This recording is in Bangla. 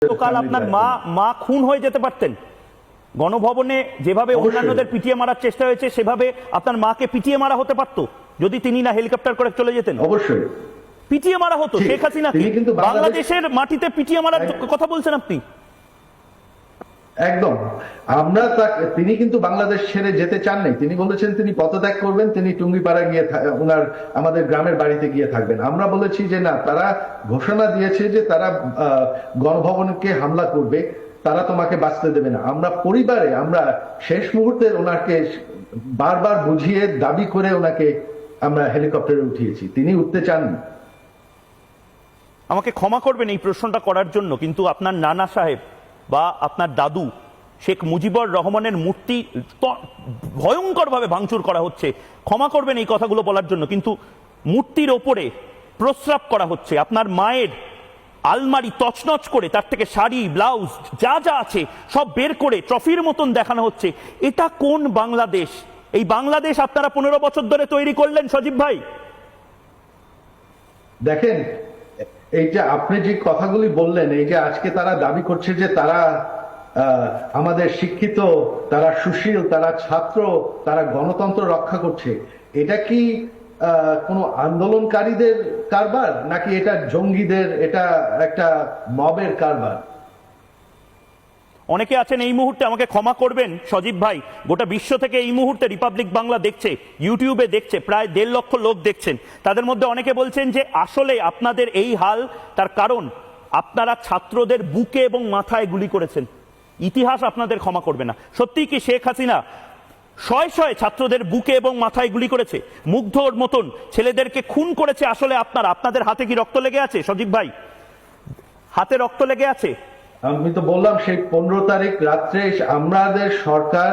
গতকাল আপনার মা খুন হয়ে যেতে পারতেন। গণভবনে যেভাবে অন্যান্যদের পিটিয়ে মারার চেষ্টা হয়েছে সেভাবে আপনার মাকে পিটিয়ে মারা হতে পারতো যদি তিনি না হেলিকপ্টার করে চলে যেতেন। অবশ্যই পিটিয়ে মারা হতো। শেখ হাসিনা বাংলাদেশের মাটিতে পিটিয়ে মারার কথা বলছেন আপনি? একদম। তিনি কিন্তু বাংলাদেশ ছেড়ে যেতে চাননি। তিনি বলেছেন তিনি পদত্যাগ করবেন, তিনি টুঙ্গিপাড়া গিয়ে আমাদের গ্রামের বাড়িতে গিয়ে থাকবেন। আমরা বলেছি যে না, তারা ঘোষণা দিয়েছে যে তারা গণভবনকে হামলা করবে, তারা তোমাকে বাঁচতে দেবে না। আমরা শেষ মুহূর্তে ওনাকে বারবার বুঝিয়ে দাবি করে ওনাকে আমরা হেলিকপ্টারে উঠিয়েছি, তিনি উঠতে চাননি। আমাকে ক্ষমা করবেন এই প্রশ্নটা করার জন্য, কিন্তু আপনার নানা সাহেব বা আপনার দাদু শেখ মুজিবুর রহমানের মূর্তি ভয়ঙ্করভাবে ভাঙচুর করা হচ্ছে। ক্ষমা করবেন এই কথাগুলো বলার জন্য, কিন্তু মূর্তির ওপরে প্রস্রাব করা হচ্ছে। আপনার মায়ের আলমারি তছনছ করে তার থেকে শাড়ি ব্লাউজ যা যা আছে সব বের করে ট্রফির মতন দেখানো হচ্ছে। এটা কোন বাংলাদেশ? এই বাংলাদেশ আপনারা 15 বছর ধরে তৈরি করলেন সজীব ভাই। দেখেন, এই যে আপনি যে কথাগুলি বললেন, এই যে আজকে তারা দাবি করছে যে তারা আমাদের শিক্ষিত, তারা সুশীল, তারা ছাত্র, তারা গণতন্ত্র রক্ষা করছে, এটা কি কোনো আন্দোলনকারীদের কারবার নাকি এটা জঙ্গিদের, এটা একটা মবের কারবার? অনেকে আছেন এই মুহূর্তে, আমাকে ক্ষমা করবেন সজীব ভাই, গোটা বিশ্ব থেকে এই মুহূর্তে রিপাবলিক বাংলা দেখছে, ইউটিউবে দেখছে, প্রায় 1.5 লক্ষ লোক দেখছেন। তাদের মধ্যে অনেকে বলছেন যে আসলে আপনাদের এই হাল তার কারণ আপনারা ছাত্রদের বুকে এবং মাথায় গুলি করেছেন। ইতিহাস আপনাদের ক্ষমা করবে না। সত্যি কি শেখ হাসিনা শয়ে শয়ে ছাত্রদের বুকে এবং মাথায় গুলি করেছে? মুগ্ধর মতন ছেলেদেরকে খুন করেছে আসলে আপনাদের হাতে কি রক্ত লেগে আছে সজীব ভাই? হাতে রক্ত লেগে আছে? আমি তো বললাম সেই 15 তারিখ রাত্রে আমাদের সরকার